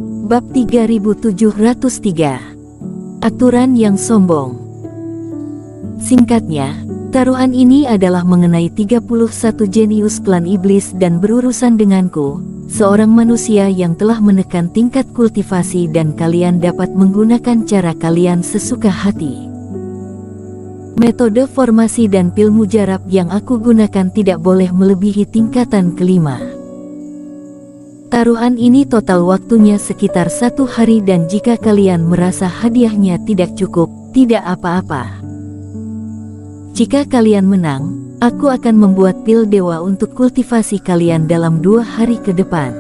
Bab 3703. Aturan yang sombong. Singkatnya, taruhan ini adalah mengenai 31 jenius klan iblis dan berurusan denganku, seorang manusia yang telah menekan tingkat kultivasi dan kalian dapat menggunakan cara kalian sesuka hati. Metode formasi dan pil mujarab yang aku gunakan tidak boleh melebihi tingkatan kelima. Taruhan ini total waktunya sekitar 1 hari dan jika kalian merasa hadiahnya tidak cukup, tidak apa-apa. Jika kalian menang, aku akan membuat pil dewa untuk kultivasi kalian dalam 2 hari ke depan.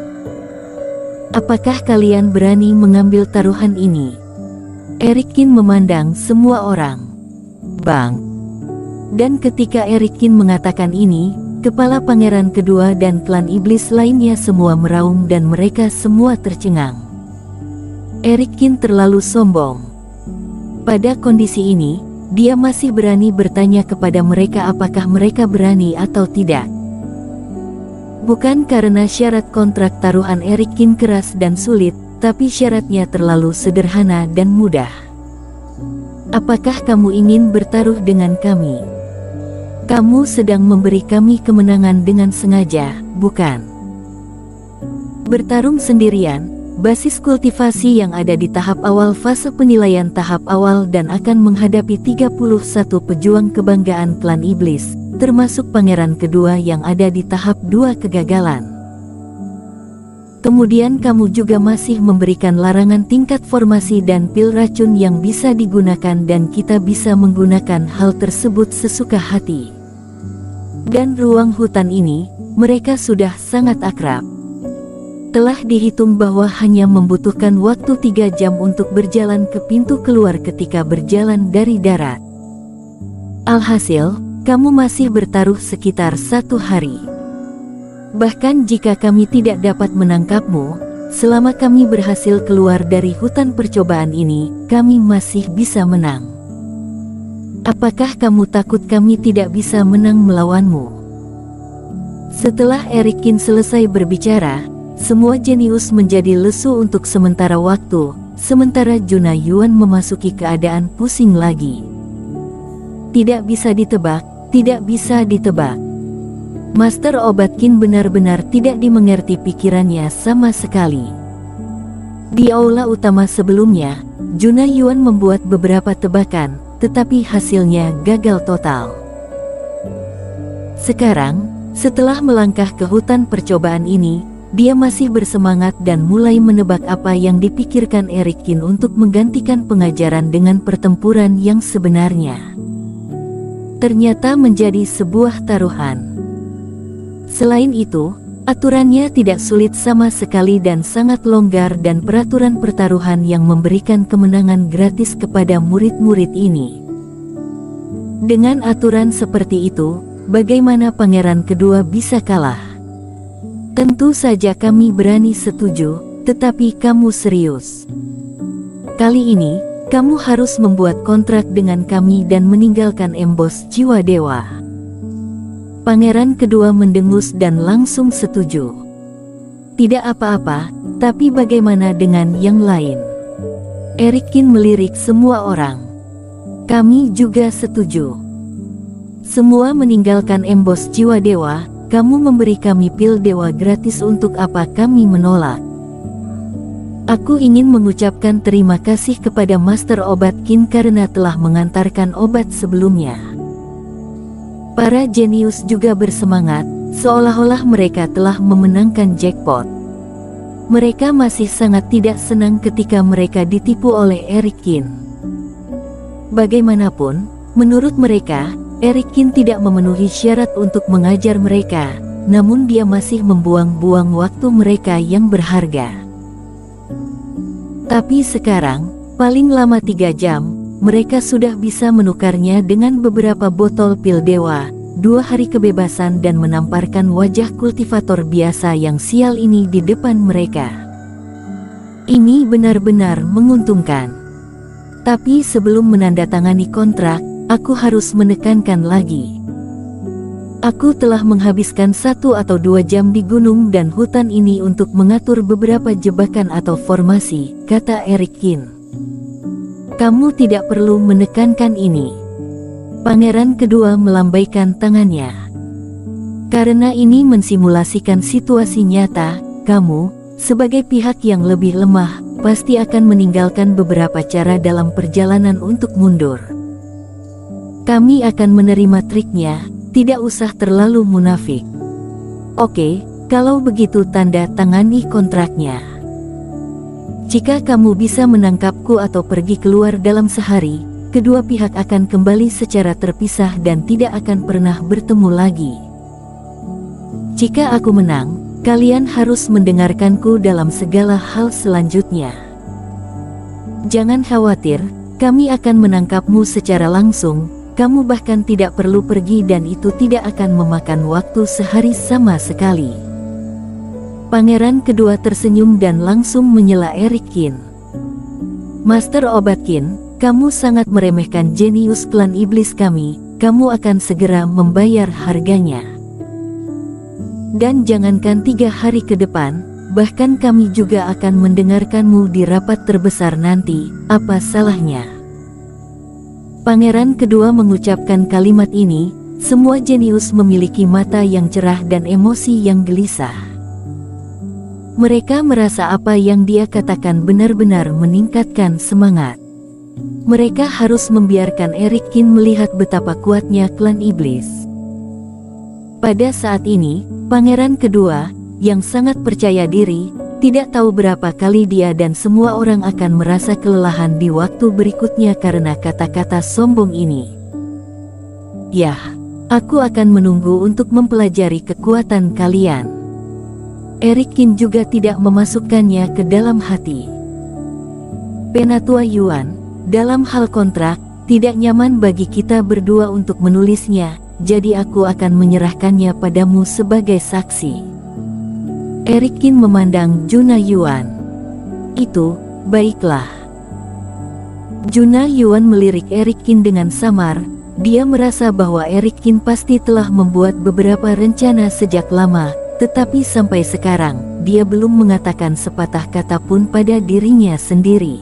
Apakah kalian berani mengambil taruhan ini? Erikin memandang semua orang. Bang. Dan ketika Erikin mengatakan ini, kepala pangeran kedua dan klan iblis lainnya semua meraung dan mereka semua tercengang. Erikin terlalu sombong. Pada kondisi ini, dia masih berani bertanya kepada mereka apakah mereka berani atau tidak. Bukan karena syarat kontrak taruhan Erikin keras dan sulit, tapi syaratnya terlalu sederhana dan mudah. Apakah kamu ingin bertaruh dengan kami? Kamu sedang memberi kami kemenangan dengan sengaja, bukan? Bertarung sendirian, basis kultivasi yang ada di tahap awal fase penilaian tahap awal dan akan menghadapi 31 pejuang kebanggaan klan iblis, termasuk pangeran kedua yang ada di tahap 2 kegagalan. Kemudian kamu juga masih memberikan larangan tingkat formasi dan pil racun yang bisa digunakan dan kita bisa menggunakan hal tersebut sesuka hati. Dan ruang hutan ini, mereka sudah sangat akrab. Telah dihitung bahwa hanya membutuhkan waktu 3 jam untuk berjalan ke pintu keluar ketika berjalan dari darat. Alhasil, kamu masih bertaruh sekitar 1 hari. Bahkan jika kami tidak dapat menangkapmu, selama kami berhasil keluar dari hutan percobaan ini, kami masih bisa menang. Apakah kamu takut kami tidak bisa menang melawanmu? Setelah Erikin selesai berbicara, semua jenius menjadi lesu untuk sementara waktu, sementara Juna Yuan memasuki keadaan pusing lagi. Tidak bisa ditebak, tidak bisa ditebak. Master Obatkin benar-benar tidak dimengerti pikirannya sama sekali. Di aula utama sebelumnya, Juna Yuan membuat beberapa tebakan, tetapi hasilnya gagal total. Sekarang, setelah melangkah ke hutan percobaan ini, dia masih bersemangat dan mulai menebak apa yang dipikirkan Erikin untuk menggantikan pengajaran dengan pertempuran yang sebenarnya. Ternyata menjadi sebuah taruhan. Selain itu, aturannya tidak sulit sama sekali dan sangat longgar dan peraturan pertaruhan yang memberikan kemenangan gratis kepada murid-murid ini. Dengan aturan seperti itu, bagaimana pangeran kedua bisa kalah? Tentu saja kami berani setuju, tetapi kamu serius. Kali ini, kamu harus membuat kontrak dengan kami dan meninggalkan embos jiwa dewa. Pangeran kedua mendengus dan langsung setuju. Tidak apa-apa, tapi bagaimana dengan yang lain? Erikin melirik semua orang. Kami juga setuju. Semua meninggalkan embos jiwa dewa, kamu memberi kami pil dewa gratis untuk apa kami menolak? Aku ingin mengucapkan terima kasih kepada Master Obatkin karena telah mengantarkan obat sebelumnya. Para jenius juga bersemangat, seolah-olah mereka telah memenangkan jackpot. Mereka masih sangat tidak senang ketika mereka ditipu oleh Erikin. Bagaimanapun, menurut mereka, Erikin tidak memenuhi syarat untuk mengajar mereka, namun dia masih membuang-buang waktu mereka yang berharga. Tapi sekarang, paling lama 3 jam, mereka sudah bisa menukarnya dengan beberapa botol pil dewa, 2 hari kebebasan dan menamparkan wajah kultivator biasa yang sial ini di depan mereka. Ini benar-benar menguntungkan. Tapi sebelum menandatangani kontrak, aku harus menekankan lagi. Aku telah menghabiskan 1 atau 2 jam di gunung dan hutan ini untuk mengatur beberapa jebakan atau formasi, kata Erikkin. Kamu tidak perlu menekankan ini. Pangeran kedua melambaikan tangannya. Karena ini mensimulasikan situasi nyata, kamu, sebagai pihak yang lebih lemah, pasti akan meninggalkan beberapa cara dalam perjalanan untuk mundur. Kami akan menerima triknya, tidak usah terlalu munafik. Oke, kalau begitu tanda tangani kontraknya. Jika kamu bisa menangkapku atau pergi keluar dalam sehari, kedua pihak akan kembali secara terpisah dan tidak akan pernah bertemu lagi. Jika aku menang, kalian harus mendengarkanku dalam segala hal selanjutnya. Jangan khawatir, kami akan menangkapmu secara langsung, kamu bahkan tidak perlu pergi dan itu tidak akan memakan waktu sehari sama sekali. Pangeran kedua tersenyum dan langsung menyela Erikkin. Master Obatkin, kamu sangat meremehkan jenius klan iblis kami, kamu akan segera membayar harganya. Dan jangankan 3 hari ke depan, bahkan kami juga akan mendengarkanmu di rapat terbesar nanti, apa salahnya? Pangeran kedua mengucapkan kalimat ini, semua jenius memiliki mata yang cerah dan emosi yang gelisah. Mereka merasa apa yang dia katakan benar-benar meningkatkan semangat. Mereka harus membiarkan Erikkin melihat betapa kuatnya klan iblis. Pada saat ini, pangeran kedua, yang sangat percaya diri, tidak tahu berapa kali dia dan semua orang akan merasa kelelahan di waktu berikutnya karena kata-kata sombong ini. Yah, aku akan menunggu untuk mempelajari kekuatan kalian. Erikkin juga tidak memasukkannya ke dalam hati. Penatua Yuan, dalam hal kontrak, tidak nyaman bagi kita berdua untuk menulisnya, jadi aku akan menyerahkannya padamu sebagai saksi. Erikkin memandang Juna Yuan. Itu, baiklah. Juna Yuan melirik Erikkin dengan samar, dia merasa bahwa Erikkin pasti telah membuat beberapa rencana sejak lama, tetapi sampai sekarang, dia belum mengatakan sepatah kata pun pada dirinya sendiri.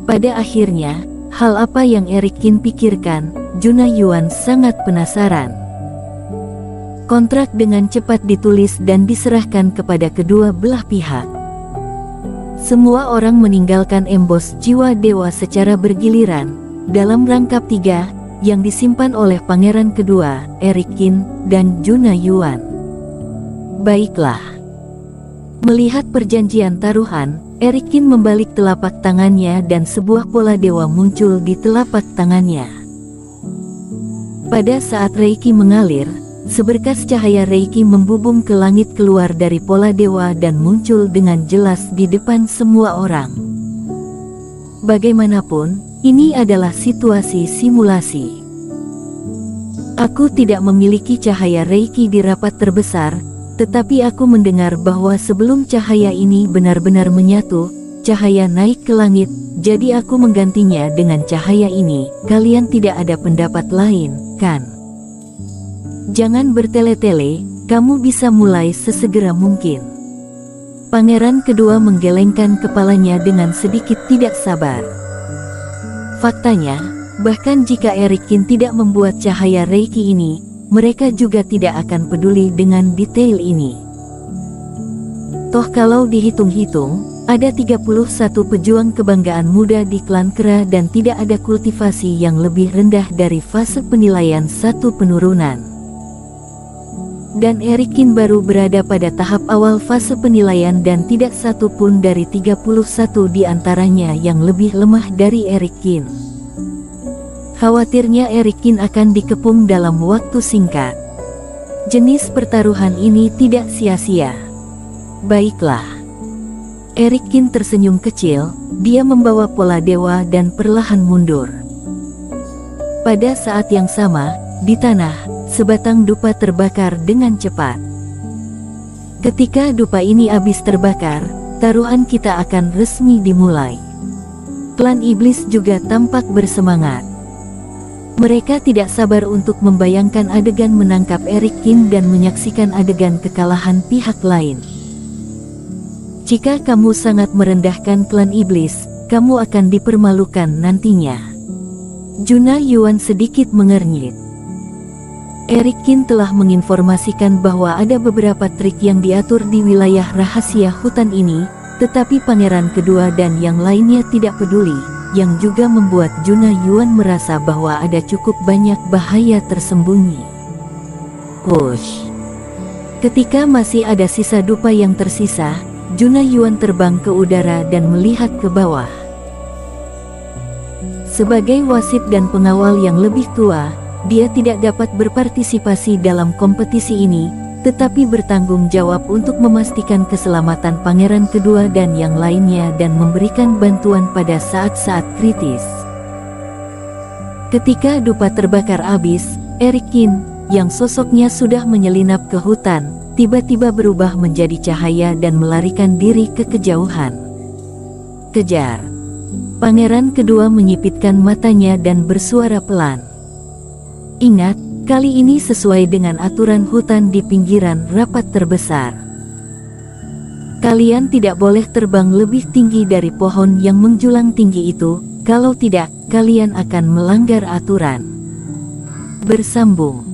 Pada akhirnya, hal apa yang Erikkin pikirkan, Juna Yuan sangat penasaran. Kontrak dengan cepat ditulis dan diserahkan kepada kedua belah pihak. Semua orang meninggalkan embos jiwa dewa secara bergiliran, dalam rangkap 3, yang disimpan oleh pangeran kedua, Erikkin, dan Juna Yuan. Baiklah. Melihat perjanjian taruhan, Erikkin membalik telapak tangannya dan sebuah pola dewa muncul di telapak tangannya. Pada saat Reiki mengalir, seberkas cahaya Reiki membubung ke langit keluar dari pola dewa dan muncul dengan jelas di depan semua orang. Bagaimanapun, ini adalah situasi simulasi. Aku tidak memiliki cahaya Reiki di rapat terbesar, tetapi aku mendengar bahwa sebelum cahaya ini benar-benar menyatu, cahaya naik ke langit, jadi aku menggantinya dengan cahaya ini. Kalian tidak ada pendapat lain, kan? Jangan bertele-tele, kamu bisa mulai sesegera mungkin. Pangeran kedua menggelengkan kepalanya dengan sedikit tidak sabar. Faktanya, bahkan jika Erikkin tidak membuat cahaya Reiki ini, mereka juga tidak akan peduli dengan detail ini. Toh kalau dihitung-hitung, ada 31 pejuang kebanggaan muda di klan Kera dan tidak ada kultivasi yang lebih rendah dari fase penilaian 1 penurunan. Dan Erikkin baru berada pada tahap awal fase penilaian dan tidak satu pun dari 31 di antaranya yang lebih lemah dari Erikkin. Khawatirnya Erikkin akan dikepung dalam waktu singkat. Jenis pertaruhan ini tidak sia-sia. Baiklah. Erikkin tersenyum kecil, dia membawa pola dewa dan perlahan mundur. Pada saat yang sama, di tanah, sebatang dupa terbakar dengan cepat. Ketika dupa ini habis terbakar, taruhan kita akan resmi dimulai. Klan iblis juga tampak bersemangat. Mereka tidak sabar untuk membayangkan adegan menangkap Eric Kin dan menyaksikan adegan kekalahan pihak lain. Jika kamu sangat merendahkan klan iblis, kamu akan dipermalukan nantinya. Juna Yuan sedikit mengernyit. Eric Kin telah menginformasikan bahwa ada beberapa trik yang diatur di wilayah rahasia hutan ini, tetapi pangeran kedua dan yang lainnya tidak peduli, yang juga membuat Juna Yuan merasa bahwa ada cukup banyak bahaya tersembunyi. Hush. Ketika masih ada sisa dupa yang tersisa, Juna Yuan terbang ke udara dan melihat ke bawah. Sebagai wasit dan pengawal yang lebih tua, dia tidak dapat berpartisipasi dalam kompetisi ini, tetapi bertanggung jawab untuk memastikan keselamatan pangeran kedua dan yang lainnya dan memberikan bantuan pada saat-saat kritis. Ketika dupa terbakar habis, Eric Kin, yang sosoknya sudah menyelinap ke hutan, tiba-tiba berubah menjadi cahaya dan melarikan diri ke kejauhan. Kejar! Pangeran kedua menyipitkan matanya dan bersuara pelan. Ingat, kali ini sesuai dengan aturan hutan di pinggiran rapat terbesar. Kalian tidak boleh terbang lebih tinggi dari pohon yang menjulang tinggi itu, kalau tidak, kalian akan melanggar aturan. Bersambung.